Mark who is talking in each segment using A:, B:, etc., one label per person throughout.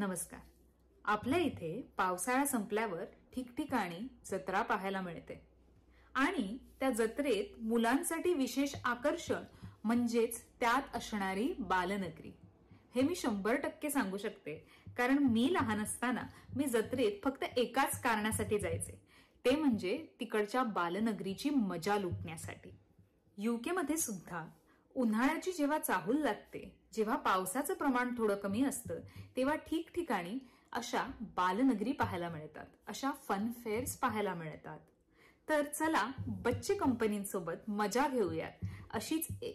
A: नमस्कार. आपल्या इथे पावसाळा संपल्यावर ठिकठिकाणी जत्रा पाहायला मिळते आणि त्या जत्रेत मुलांसाठी विशेष आकर्षण म्हणजेच त्यात असणारी बालनगरी. हे मी 100% सांगू शकते, कारण मी लहान असताना मी जत्रेत फक्त एकाच कारणासाठी जायचे, ते म्हणजे तिकडच्या बालनगरीची मजा लुटण्यासाठी. युके मध्ये सुद्धा उन्हाळ्याची जेव्हा चाहूल लागते, जेव्हा पावसाचं प्रमाण थोडं कमी असतं, तेव्हा ठिकठिकाणी अशा बालनगरी पाहायला मिळतात, अशा फन फेअर्स पाहायला मिळतात. तर चला बच्चे कंपनींसोबत मजा घेऊयात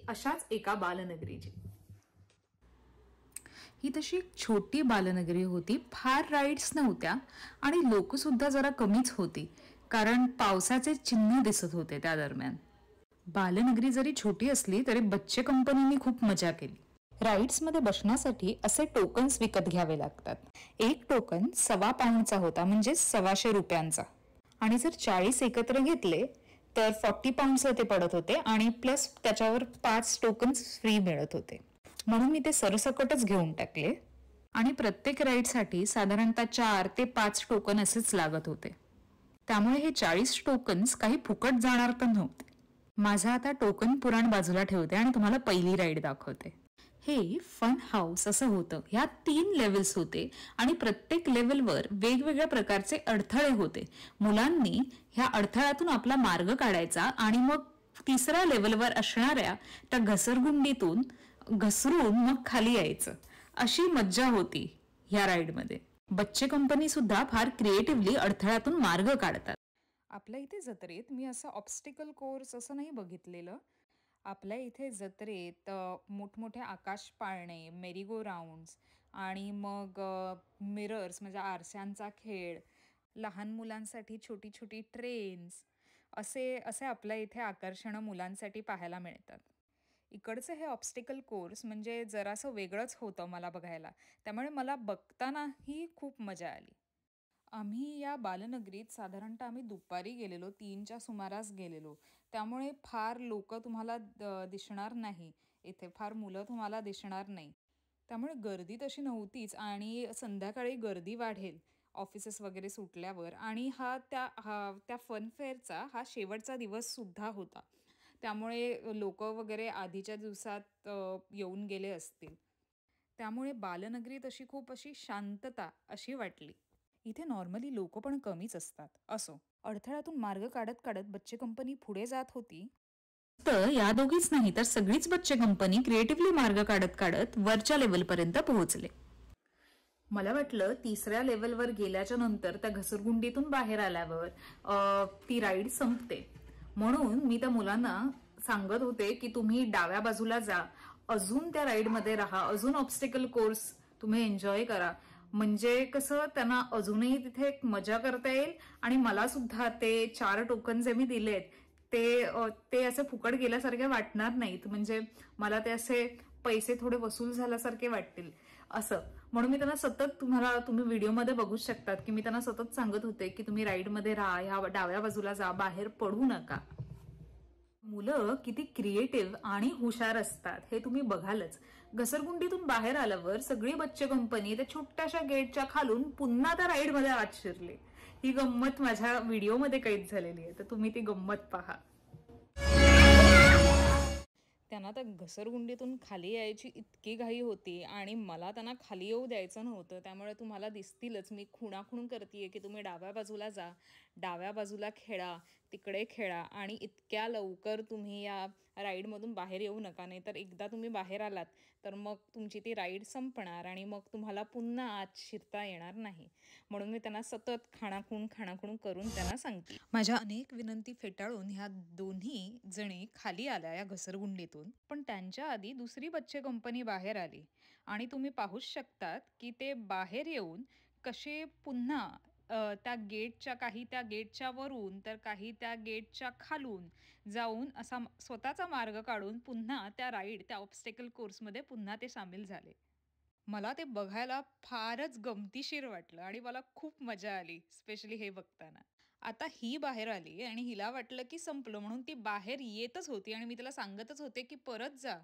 A: अशाच एका बालनगरीची.
B: ही तशी छोटी बालनगरी होती. फार राईड्स नव्हत्या आणि लोक सुद्धा जरा कमीच होती, कारण पावसाचे चिन्ह दिसत होते त्या दरम्यान. बालनगरी जरी छोटी असली तरी बच्चे कंपनीने खूप मजा केली. राईड्स मध्ये बसण्यासाठी असे टोकन्स विकत घ्यावे लागतात. एक टोकन 1.25 पाऊंडचा होता, म्हणजे 125 रुपयांचा, आणि जर 40 एकत्र घेतले तर 40 पाऊंड्सला ते पडत होते आणि प्लस त्याच्यावर 5 टोकन्स फ्री मिळत होते. म्हणून मी ते सरसकटच घेऊन टाकले आणि प्रत्येक राईडसाठी साधारणतः 4 ते 5 टोकन असेच लागत होते. त्यामुळे हे 40 टोकन्स काही फुकट जाणार तर नव्हते. माझा आता टोकन पुराण बाजूला ठेवते आणि तुम्हाला पहिली राईड दाखवते. हे फन हाऊस असं होतं. ह्यात 3 लेव्हल्स होते आणि प्रत्येक लेव्हलवर वेगवेगळ्या प्रकारचे अडथळे होते. मुलांनी ह्या अडथळ्यातून आपला मार्ग काढायचा आणि मग 3ऱ्या लेव्हलवर असणाऱ्या त्या घसरगुंडीतून घसरून मग खाली यायचं. अशी मज्जा होती ह्या राईडमध्ये. बच्चे कंपनी सुद्धा फार क्रिएटिव्हली अडथळ्यातून मार्ग काढतात. आपल्या इथे जत्रेत मी असं ऑब्स्टिकल कोर्स असं नाही बघितलेलं. आपल्या इथे जत्रेत मोठमोठे आकाश पाळणे, मेरीगो राऊंड्स आणि मग मिरर्स म्हणजे आरशांचा खेळ, लहान मुलांसाठी छोटी छोटी ट्रेन्स, असे असे आपल्या इथे आकर्षणं मुलांसाठी पाहायला मिळतात. इकडचं हे ऑब्स्टिकल कोर्स म्हणजे जरासं वेगळंच होतं मला बघायला, त्यामुळे मला बघतानाही खूप मजा आली. आम्ही या बालनगरीत साधारणतः आम्ही दुपारी गेलेलो, 3च्या सुमारास गेलेलो. त्यामुळे फार लोक तुम्हाला दिसणार नाही. इथे फार मुलं तुम्हाला दिसणार नाही. त्यामुळे गर्दी तशी नव्हतीच आणि संध्याकाळी गर्दी वाढेल ऑफिसेस वगैरे सुटल्यावर. आणि त्या फन फेअरचा हा शेवटचा दिवस सुद्धा होता. त्यामुळे लोक वगैरे आधीच्या दिवसात येऊन गेले असतील. त्यामुळे बालनगरीत अशी खूप अशी शांतता अशी वाटली. इथे नॉर्मली लोक पण कमीच असतात. असो, अडथळ्यातून मार्ग काढत काढत बच्चे कंपनी पुढे जात होती. तर या दोघीच नाही तर सगळीच बच्चे कंपनी क्रिएटिव्हली मार्ग काढत काढत वरच्या लेवल पर्यंत पोहोचले.
A: मला वाटलं 3ऱ्या लेवलवर गेल्याच्या नंतर त्या घसरगुंडीतून बाहेर आल्यावर ती राईड संपते, म्हणून मी त्या मुलांना सांगत होते की तुम्ही डाव्या बाजूला जा, अजून त्या राईडमध्ये राहा, अजून ऑब्स्टिकल कोर्स तुम्ही एन्जॉय करा, म्हणजे कसं त्यांना अजूनही तिथे एक मजा करता येईल. आणि मला सुद्धा ते 4 टोकन जे मी दिलेत ते असे फुकट गेल्यासारखे वाटणार नाहीत, म्हणजे मला ते असे पैसे थोडे वसूल झाल्यासारखे वाटतील असं. म्हणून मी त्यांना सतत, तुम्ही व्हिडिओमध्ये बघू शकतात की मी त्यांना सतत सांगत होते की तुम्ही राईडमध्ये राहा, ह्या डाव्या बाजूला जा, बाहेर पडू नका. मुलं किती क्रिएटिव्ह आणि हुशार असतात हे तुम्ही बघालच. घसरगुंडीतून बाहेर आल्यावर सगळी बच्चे कंपनी त्या छोट्याशा गेटच्या खालून पुन्हा त्या राईडमध्ये आत शिरली. ही गंमत माझ्या व्हिडिओमध्ये कैद झालेली आहे, तर तुम्ही ती गंमत पहा.
B: त्यांना त्या घसरगुंडीतून खाली यायची इतकी घाई होती आणि मला त्यांना खाली येऊ द्यायचं नव्हतं. त्यामुळे तुम्हाला दिसतीलच मी खुणाखुण करतेय की तुम्ही डाव्या बाजूला जा, डाव्या बाजूला खेळा, तिकडे खेळा आणि इतक्या लवकर तुम्ही या राईडमधून बाहेर येऊ नका, नाही तर एकदा तुम्ही बाहेर आलात तर मग तुमची ती राईड संपणार आणि मग तुम्हाला पुन्हा आत शिरता येणार नाही. म्हणून मी त्यांना सतत खाणाखुण करून त्यांना सांगते. माझ्या अनेक विनंती फेटाळून ह्या दोन्ही जणी खाली आल्या या घसरगुंडीतून. पण त्यांच्या आधी दुसरी बच्चे कंपनी बाहेर आली आणि तुम्ही पाहूच शकतात की ते बाहेर येऊन कसे पुन्हा त्या गेटच्या वरून तर काही त्या गेटच्या खालून जाऊन असा स्वतःचा मार्ग काढून पुन्हा त्या ऑब्स्टेकल कोर्समध्ये पुन्हा ते सामील झाले. मला ते बघायला फारच गमतीशीर वाटलं आणि मला खूप मजा आली, स्पेशली हे बघताना. आता ही बाहेर आली आणि हिला वाटलं की संपलं, म्हणून ती बाहेर येतच होती आणि मी तिला सांगतच होते की परत जा,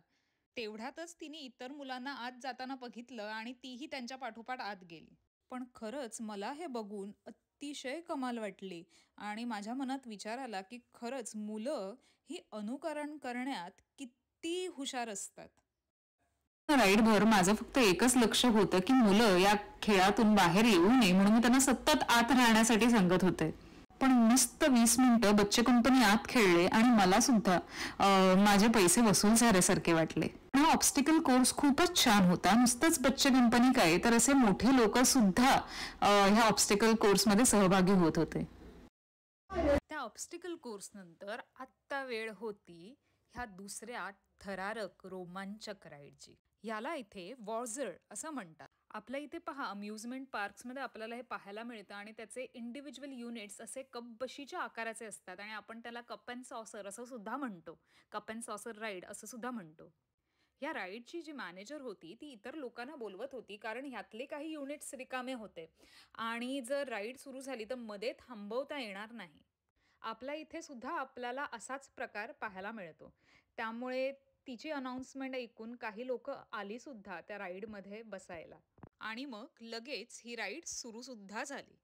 B: तेवढ्यातच तिने इतर मुलांना आत जाताना बघितलं आणि तीही त्यांच्या पाठोपाठ आत गेली. पण खरंच मला हे बघून अतिशय कमाल वाटली आणि माझ्या मनात विचार आला की खरंच मुलं ही अनुकरण करण्यात किती हुशार असतात. राईडभर माझं फक्त एकच लक्ष होतं की मुलं या खेळातून बाहेर येऊ नये म्हणून मी त्यांना सतत आत राहण्यासाठी सांगत होते. पण मस्त 20 मिनिटं बच्चे कंपनी आत खेळले आणि मला सुद्धा माझे पैसे वसूल झाल्यासारखे वाटले. हा ऑब्स्टिकल कोर्स खूपच छान होता. नुसतंच बच्चे कंपनी काय तर असे मोठे लोक सुद्धा ह्या ऑब्स्टिकल कोर्समध्ये सहभागी होत होते. त्या ऑब्स्टिकल कोर्स नंतर आत्ता वेळ होती ह्या दुसऱ्या थरारक रोमांचक राईडची. याला इथे वॉझर्ड असं म्हणतात. आपल्या इथे पहा अम्युजमेंट पार्क्समध्ये आपल्याला हे पाहायला मिळतं आणि त्याचे इंडिव्हिज्युअल युनिट्स असे कपबशीच्या आकाराचे असतात आणि आपण त्याला कप अँड सॉसर असं सुद्धा म्हणतो. कप अँड सॉसर राईड असं सुद्धा म्हणतो. या राईडची जी मॅनेजर होती ती इतर लोकांना बोलवत होती कारण ह्यातले काही युनिट्स रिकामे होते आणि जर राईड सुरू झाली तर मध्ये थांबवता येणार नाही. आपल्या इथे सुद्धा आपल्याला असाच प्रकार पाहायला मिळतो. त्यामुळे तिची अनाउन्समेंट ऐकून काही लोक आली सुद्धा त्या राईडमध्ये बसायला आणि मग लगेच ही राईड सुरू सुद्धा झाली.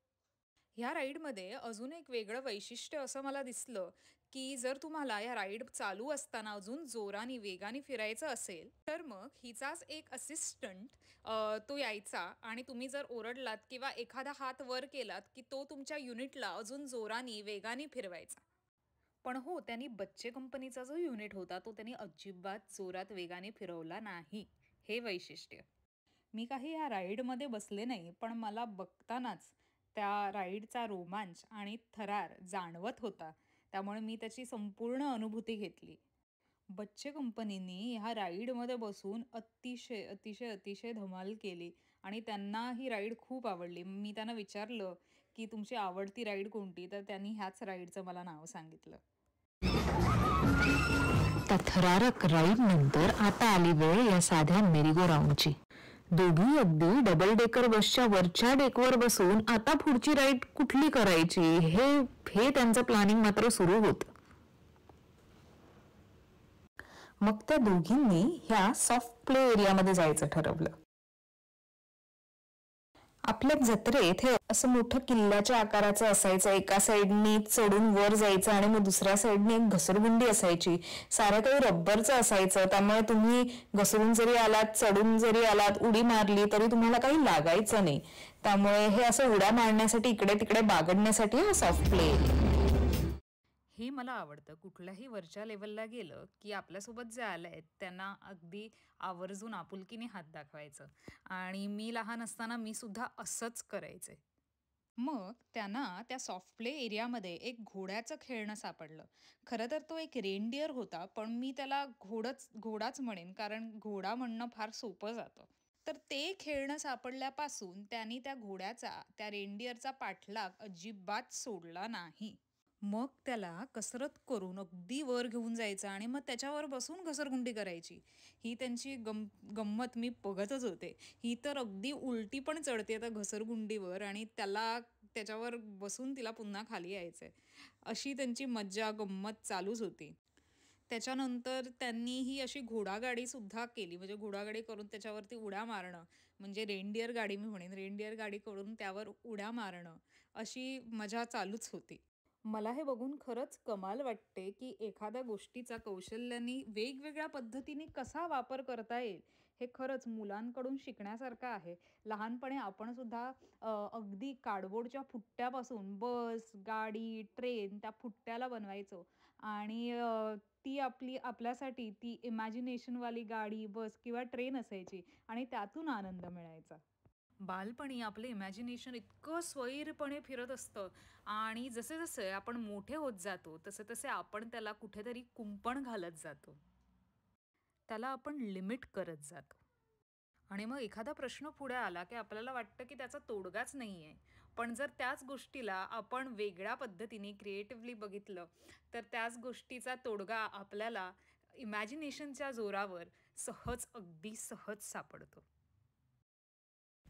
B: ह्या राईडमध्ये अजून एक वेगळं वैशिष्ट्य असं मला दिसलं की जर तुम्हाला या राईड चालू असताना अजून जोराने वेगाने फिरायचं असेल तर मग हिचाच एक असिस्टंट तो यायचा आणि तुम्ही जर ओरडलात किंवा एखादा हात वर केलात की तो तुमच्या युनिटला अजून जोराने वेगाने फिरवायचा. पण हो, त्यांनी बच्चे कंपनीचा जो युनिट होता तो त्यांनी अजिबात जोरात वेगाने फिरवला नाही. हे वैशिष्ट्य. मी काही या राईडमध्ये बसले नाही पण मला बघतानाच त्या राईडचा रोमांच आणि थरार जाणवत होता. त्यामुळे मी त्याची संपूर्ण अनुभूती घेतली. बच्चे कंपनीनी ह्या राईडमध्ये बसून अतिशय अतिशय अतिशय धमाल केली आणि त्यांना ही राईड खूप आवडली. मी त्यांना विचारलं की तुमची आवडती राईड कोणती, तर त्यांनी ह्याच राईडचं मला नाव सांगितलं. त्या थरारक राईड नंतर आता आली वेळ या साध्या मेरीगो राऊंडची. दोघी अगदी डबल डेकर बसच्या वरच्या डेकवर बसून आता पुढची राईड कुठली करायची हे त्यांचं प्लॅनिंग मात्र सुरू होतं. मग त्या दोघींनी ह्या सॉफ्ट प्ले एरियामध्ये जायचं ठरवलं. आपल्या जत्रेत हे असं मोठं किल्ल्याच्या आकाराचं असायचं. एका साईडनी चढून वर जायचं आणि मग दुसऱ्या साईडनी एक घसरगुंडी असायची. सारं काही रब्बरचं असायचं. त्यामुळे तुम्ही घसरून जरी आलात, चढून जरी आलात, उडी मारली तरी तुम्हाला काही लागायचं नाही. त्यामुळे हे असं उड्या मारण्यासाठी, इकडे तिकडे बागडण्यासाठी हा सॉफ्ट प्ले एरिया. हे मला आवडतं. कुठल्याही वरच्या लेवलला गेलं की आपल्यासोबत जे आलंय त्यांना अगदी आवर्जून आपुलकीने हात दाखवायचं आणि मी लहान असताना मी सुद्धा असंच करायचे. मग त्यांना त्या सॉफ्ट प्ले एरियामध्ये एक घोड्याचं खेळणं सापडलं. खरं तर तो एक रेनडिअर होता पण मी त्याला घोडाच म्हणेन कारण घोडा म्हणणं फार सोपं जातं. तर ते खेळणं सापडल्यापासून त्यांनी त्या घोड्याचा, त्या रेनडिअरचा पाठलाग अजिबात सोडला नाही. मग त्याला कसरत करून अगदी वर घेऊन जायचं आणि मग त्याच्यावर बसून घसरगुंडी करायची. ही त्यांची गंमत मी बघतच होते. ही तर अगदी उलटी पण चढते आता घसरगुंडीवर आणि त्याच्यावर बसून तिला पुन्हा खाली यायचंय. अशी त्यांची मज्जा गंमत चालूच होती. त्याच्यानंतर त्यांनी ही अशी घोडागाडी सुद्धा केली. म्हणजे घोडागाडी करून त्याच्यावरती उड्या मारणं, म्हणजे रेनडिअर गाडी मी म्हणेन, रेनडिअर गाडी करून त्यावर उड्या मारणं, अशी मजा चालूच होती. मला हे बघून खरंच कमाल वाटते की एखाद्या गोष्टीचा कौशल्याने वेगवेगळ्या पद्धतीने कसा वापर करता येईल हे खरंच मुलांकडून शिकण्यासारखं आहे. लहानपणी आपण सुद्धा अगदी कार्डबोर्डच्या फुट्ट्यापासून बस, गाडी, ट्रेन त्या फुट्ट्याला बनवायचो आणि ती आपल्यासाठी ती इमॅजिनेशनवाली गाडी, बस किंवा ट्रेन असायची आणि त्यातून आनंद मिळायचा. बालपणी आपलं इमॅजिनेशन इतकं स्वैरपणे फिरत असतं आणि जसे जसे आपण मोठे होत जातो तसे तसे आपण त्याला कुठेतरी कुंपण घालत जातो. त्याला आपण लिमिट करत जातो आणि मग एखादा प्रश्न पुढे आला की आपल्याला वाटतं की त्याचा तोडगाच नाही आहे. पण जर त्याच गोष्टीला आपण वेगळ्या पद्धतीने क्रिएटिव्हली बघितलं तर त्याच गोष्टीचा तोडगा आपल्याला इमॅजिनेशनच्या जोरावर अगदी सहज सापडतो.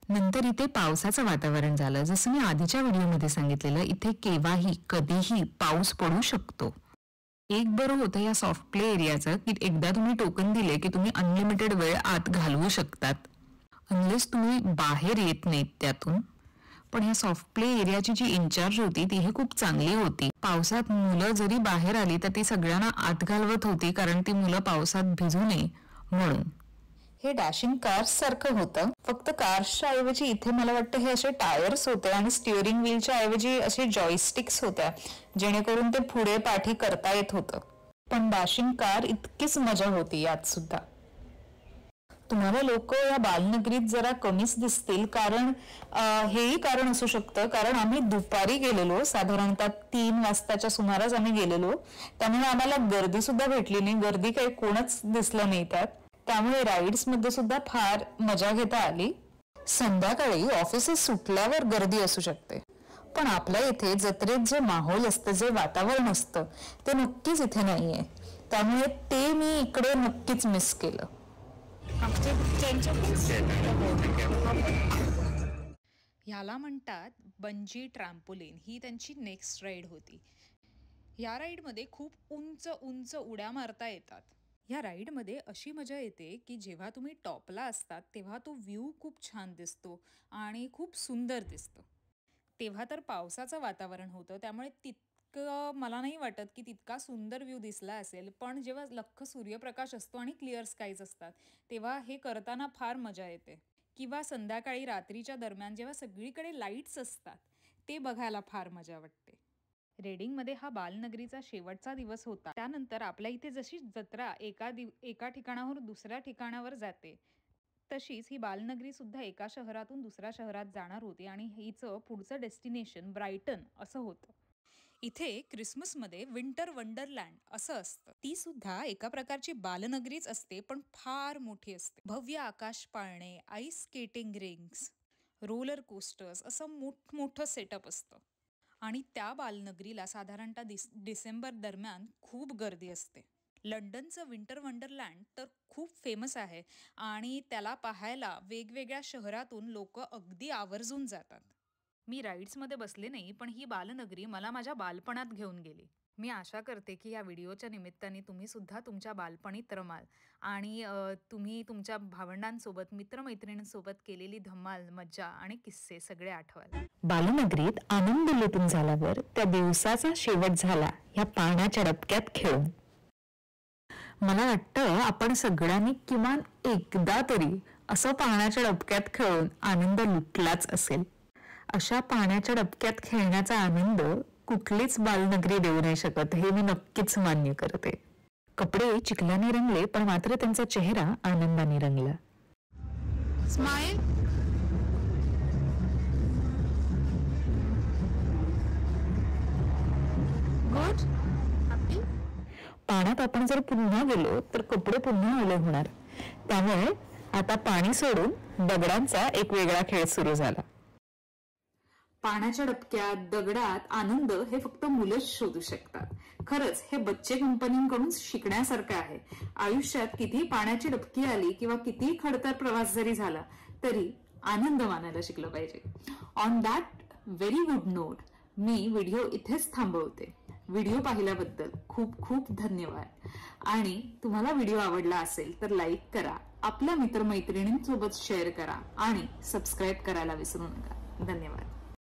B: नंतर इथे पावसाचं वातावरण झालं. जसं मी आधीच्या व्हिडिओमध्ये सांगितलेलं, इथे केव्हाही कधीही पाऊस पडू शकतो. एक बरं होतं या सॉफ्ट प्ले एरियाचं की एकदा तुम्ही टोकन दिले की तुम्ही अनलिमिटेड वेळ आत घालवू शकतात, अनलेस तुम्ही बाहेर येत नाहीत त्यातून. पण या सॉफ्ट प्ले एरियाची जी इन्चार्ज होती तीही खूप चांगली होती. पावसात मुलं जरी बाहेर आली तर ती सगळ्यांना आत घालवत होती, कारण ती मुलं पावसात भिजू नये म्हणून. हे डॅशिंग कार्स सारखं होतं, फक्त कार्सच्या ऐवजी इथे मला वाटतं हे असे टायर्स होते आणि स्टिअरिंग व्हीलच्या ऐवजी असे जॉयस्टिक्स होत्या, जेणेकरून ते पुढे पाठी करता येत होतं. पण डॅशिंग कार इतकीच मजा होती यात सुद्धा. तुम्हाला लोक या बालनगरीत जरा कमीच दिसतील, कारण हेही कारण असू शकतं, कारण आम्ही दुपारी गेलेलो, साधारणतः 3 वाजताच्या सुमारास आम्ही गेलेलो, त्यामुळे आम्हाला गर्दी सुद्धा भेटली नाही. गर्दी काही कोणच दिसलं नाही त्यात, त्यामुळे राईड्स मध्ये सुद्धा फार मजा घेता आली. संध्याकाळी ऑफिसेस सुटल्यावर गर्दी असू शकते, पण आपल्या इथे जत्रेत जे माहोल असतं, जे वातावरण असतं, ते नक्कीच इथे नाहीये. त्यामुळे ते मी इकडे नक्कीच मिस केलं. ह्याला म्हणतात बंजी ट्रॅम्पोलिन. ही त्यांची नेक्स्ट राईड होती. या राईडमध्ये खूप उंच उंच उड्या मारता येतात. या राईडमध्ये अशी मजा येते की जेव्हा तुम्ही टॉपला असतात तेव्हा तो व्ह्यू खूप छान दिसतो आणि खूप सुंदर दिसतो. तेव्हा तर पावसाचं वातावरण होतं, त्यामुळे तितकं मला नाही वाटत की तितका सुंदर व्ह्यू दिसला असेल. पण जेव्हा लख्ख सूर्यप्रकाश असतो आणि क्लिअर स्काईज असतात तेव्हा हे करताना फार मजा येते. किंवा संध्याकाळी रात्रीच्या दरम्यान जेव्हा सगळीकडे लाईट्स असतात ते बघायला फार मजा वाटते. रेडिंगमध्ये हा बालनगरीचा शेवटचा दिवस होता. त्यानंतर आपल्या इथे जशी जत्रा एका ठिकाणाहून दुसऱ्या ठिकाणावर जाते, तशीच ही बालनगरी सुद्धा एका शहरातून दुसऱ्या शहरात जाणार होती आणि हिचं पुढचं डेस्टिनेशन ब्रायटन असं होतं. इथे क्रिसमसमध्ये विंटर वंडरलँड असं असतं. ती सुद्धा एका प्रकारची बालनगरीच असते, पण फार मोठी असते. भव्य आकाश पाळणे, ice skating rings, roller coasters असं मोठमोठं सेटअप असतं. आणि त्या बालनगरीला साधारणतः डिसेंबर दरम्यान खूप गर्दी असते. लंडनचं विंटर वंडरलँड तर खूप फेमस आहे आणि त्याला पाहायला वेगवेगळ्या शहरातून लोक अगदी आवर्जून जातात. मी राईड्समध्ये बसले नाही, पण ही बालनगरी मला माझ्या बालपणात घेऊन गेली. मी आशा करते की या व्हिडिओच्या निमित्ताने तुम्ही सुद्धा तुमच्या बालपणीत रमाल आणि तुम्ही तुमच्या भावंडांसोबत, मित्रमैत्रिणींसोबत केलेली धमाल, मज्जा आणि किस्से सगळे आठवाल. बालनगरीत आनंद लुटून झाल्यावर त्या दिवसाचा शेवट झाला या पाण्याच्या डबक्यात खेळून. मला वाटतं आपण सगळ्यांनी किमान एकदा तरी असं पाण्याच्या डबक्यात खेळून आनंद लुटलाच असेल. अशा पाण्याच्या डबक्यात खेळण्याचा आनंद कुठलीच बालनगरी देऊ नाही शकत, हे मी नक्कीच मान्य करते. कपडे चिखलाने रंगले, पण मात्र त्यांचा चेहरा आनंदाने रंगला. स्माइल. गुड. हॅपी. पाण्यात आपण जर पुन्हा गेलो तर कपडे पुन्हा ओले होणार, त्यामुळे आता पाणी सोडून दगडांचा एक वेगळा खेळ सुरू झाला. पाण्याच्या डबक्यात, दगडात आनंद हे फक्त मुलंच शोधू शकतात. खरंच हे बच्चे कंपनीकडून शिकण्यासारखं आहे. आयुष्यात किती पाण्याची डबकी आली किंवा किती खडतर प्रवास जरी झाला तरी आनंद मानायला शिकलं पाहिजे. On that very good note me video इथेच थांबवते. व्हिडिओ पाहिल्याबद्दल खूप खूप धन्यवाद. आणि तुम्हाला व्हिडिओ आवडला असेल तर लाईक करा, आपल्या मित्रमैत्रिणींसोबत शेअर करा आणि सबस्क्राईब करायला विसरू नका. धन्यवाद.